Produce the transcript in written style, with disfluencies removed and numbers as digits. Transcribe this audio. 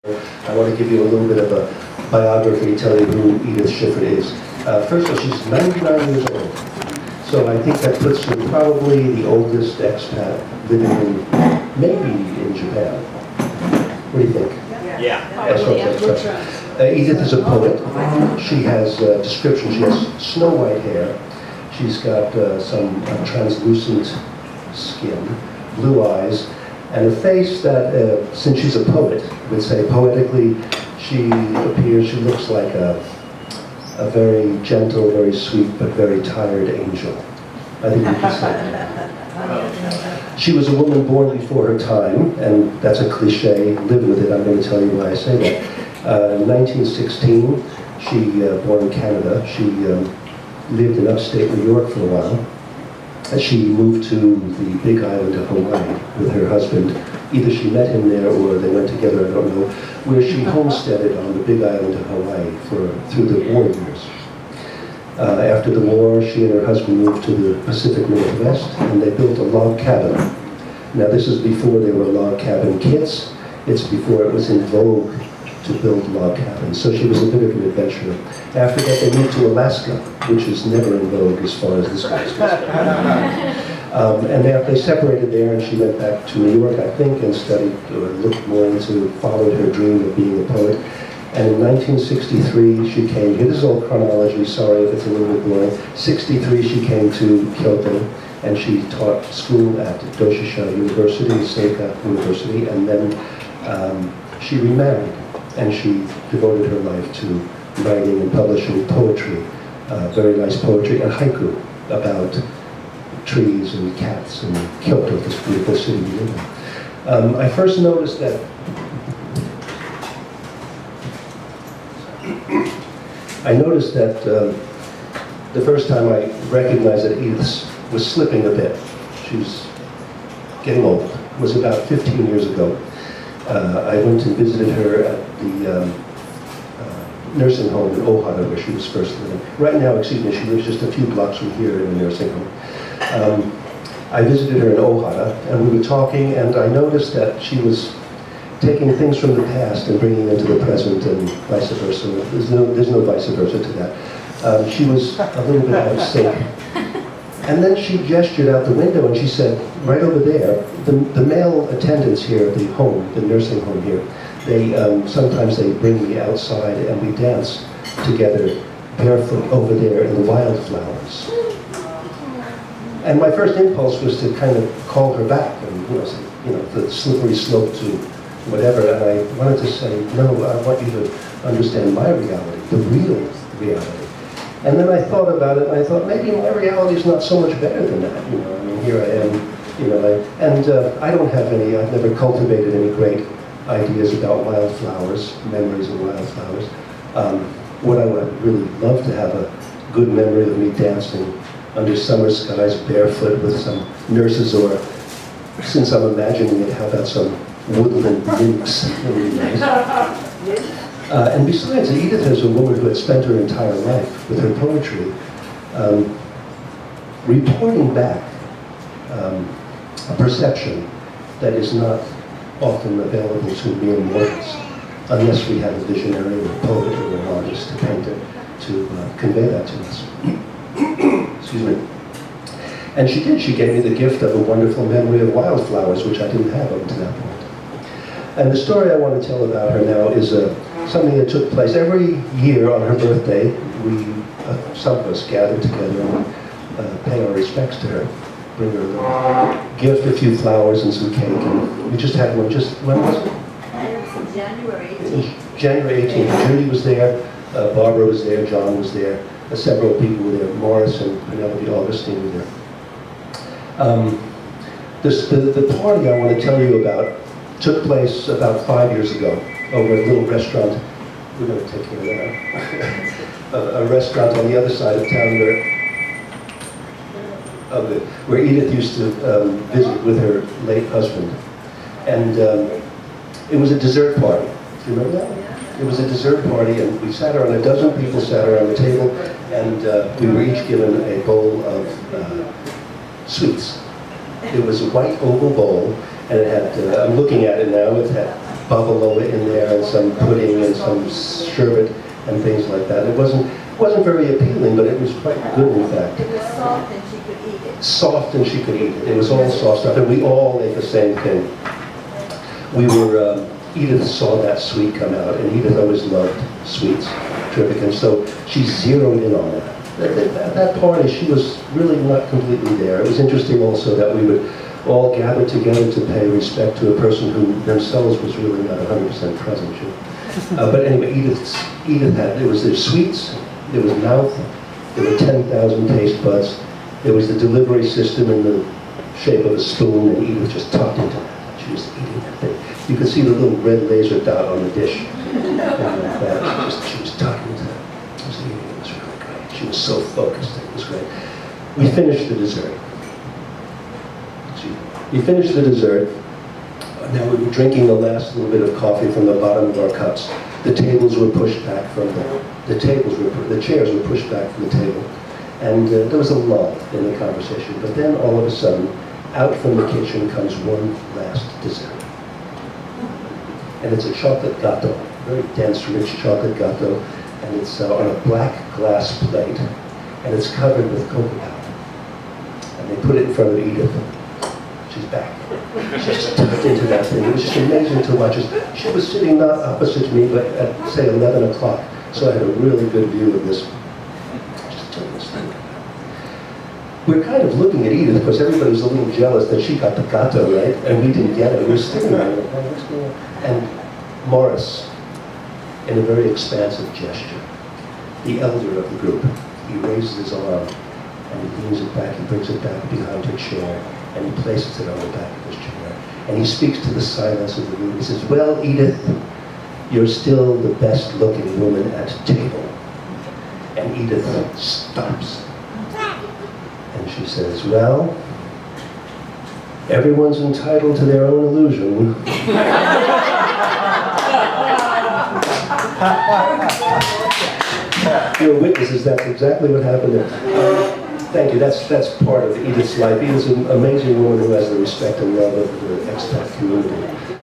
I want to give you a little bit of a biography, tell you who Edith Shiffert is. First of all, she's 99 years old. So I think that puts her probably the oldest expat living maybe in Japan. What do you think? Yeah. Edith is a poet. She has a description. She has snow white hair. She's got some translucent skin, blue eyes, and a face that, since she's a poet, would say poetically, she looks like a very gentle, very sweet, but very tired angel. I think you can say that. She was a woman born before her time, and that's a cliche. Live with it. I'm going to tell you why I say that. In 1916, she, born in Canada, she lived in upstate New York for a while. She moved to the big island of Hawaii with her husband. Either she met him there or they went together, I don't know, where she homesteaded on the big island of Hawaii through the war years. After the war, she and her husband moved to the Pacific Northwest, and they built a log cabin. Now, this is before there were log cabin kits. It's before it was in vogue to build log cabins. So she was a bit of an adventurer. After that, they moved to Alaska, which is never in vogue as far as this goes. And after they separated there, and she went back to New York, I think, and studied or looked more into, followed her dream of being a poet. And in 1963, she came here. This is all chronology, sorry if it's a little bit boring. 63, she came to Kyoto, and she taught school at Doshisha University, Seika University, and then she remarried, and she devoted her life to writing and publishing poetry, very nice poetry, and haiku about trees and cats and Kyoto, this beautiful city we live in. I first noticed that the first time I recognized that Edith was slipping a bit. She was getting old. It was about 15 years ago. I went and visited her at the nursing home in Ohara, where she was first living. Right now, excuse me, she lives just a few blocks from here in a nursing home. I visited her in Ohara, and we were talking, and I noticed that she was taking things from the past and bringing them to the present, and vice versa. There's no vice versa to that. She was a little bit out of sync. And then she gestured out the window and she said, right over there, the male attendants here at the home, the nursing home here, sometimes they bring me outside and we dance together barefoot over there in the wildflowers. And my first impulse was to kind of call her back and say, the slippery slope to whatever. And I wanted to say, no, I want you to understand my reality, the real reality. And then I thought about it, and I thought, maybe my reality is not so much better than that. Here I am, I don't have I've never cultivated any great ideas about wildflowers, memories of wildflowers. What I would really love to have a good memory of me dancing under summer skies barefoot with some nurses, or, since I'm imagining it, how about some woodland nymphs? That would be nice. And besides, Edith is a woman who had spent her entire life with her poetry reporting back a perception that is not often available to mere mortals, unless we have a visionary or a poet or an artist, a painter, to convey that to us. Excuse me. And she did. She gave me the gift of a wonderful memory of wildflowers, which I didn't have up to that point. And the story I want to tell about her now is something that took place every year on her birthday. Some of us gather together and pay our respects to her, bring her a little gift, a few flowers and some cake. And we just had one when was it? It was January 18th. January 18th. Judy was there, Barbara was there, John was there, several people were there, Morris and Penelope Augustine were there. The party I want to tell you about took place about 5 years ago over a little restaurant. We're going to take care of that. A restaurant on the other side of town where Edith used to visit with her late husband. And it was a dessert party. Do you remember that? It was a dessert party, and we sat around, a dozen people sat around the table, and we were each given a bowl of sweets. It was a white oval bowl, and it had, I'm looking at it now, it had bavaloa in there and some pudding and some sherbet and things like that. It wasn't very appealing, but it was quite good, in fact. It was soft and she could eat it. Soft and she could eat it. It was all soft stuff, and we all ate the same thing. Edith saw that sweet come out, and Edith always loved sweets, terrific, and so she zeroed in on that. At that party, she was really not completely there. It was interesting also that we would all gather together to pay respect to a person who themselves was really not 100% present. But anyway, Edith had, there sweets, there was mouth, there were 10,000 taste buds, there was the delivery system in the shape of a spoon, and Edith just tucked into that. She was eating that thing. You could see the little red laser dot on the dish. And like that. She was tucking into that. She was eating it. It was really great. She was so focused. It was great. We finished the dessert. We finished the dessert. Now we were drinking the last little bit of coffee from the bottom of our cups. The tables were pushed back from the chairs were pushed back from the table. And there was a lull in the conversation. But then all of a sudden, out from the kitchen comes one last dessert. And it's a chocolate gâteau, very dense, rich chocolate gâteau. And it's on a black glass plate. And it's covered with cocoa powder. And they put it in front of Edith. She's back. She's tucked into that thing. It was just amazing to watch. She was sitting not opposite me, but at, say, 11 o'clock. So I had a really good view of this. Just doing this thing. We're kind of looking at Edith, because everybody was a little jealous that she got the gâteau, right? And we didn't get it. We were sitting there, like, oh, what's going on? And Morris, in a very expansive gesture, the elder of the group, he raises his arm, and he leans it back, he brings it back behind her chair, and he places it on the back of his chair. And he speaks to the silence of the room. He says, well, Edith, you're still the best looking woman at table. And Edith stops. And she says, well, everyone's entitled to their own illusion. You're witnesses, that's exactly what happened. Thank you, that's part of Edith's life. Edith's an amazing woman who has the respect and love of the expat community.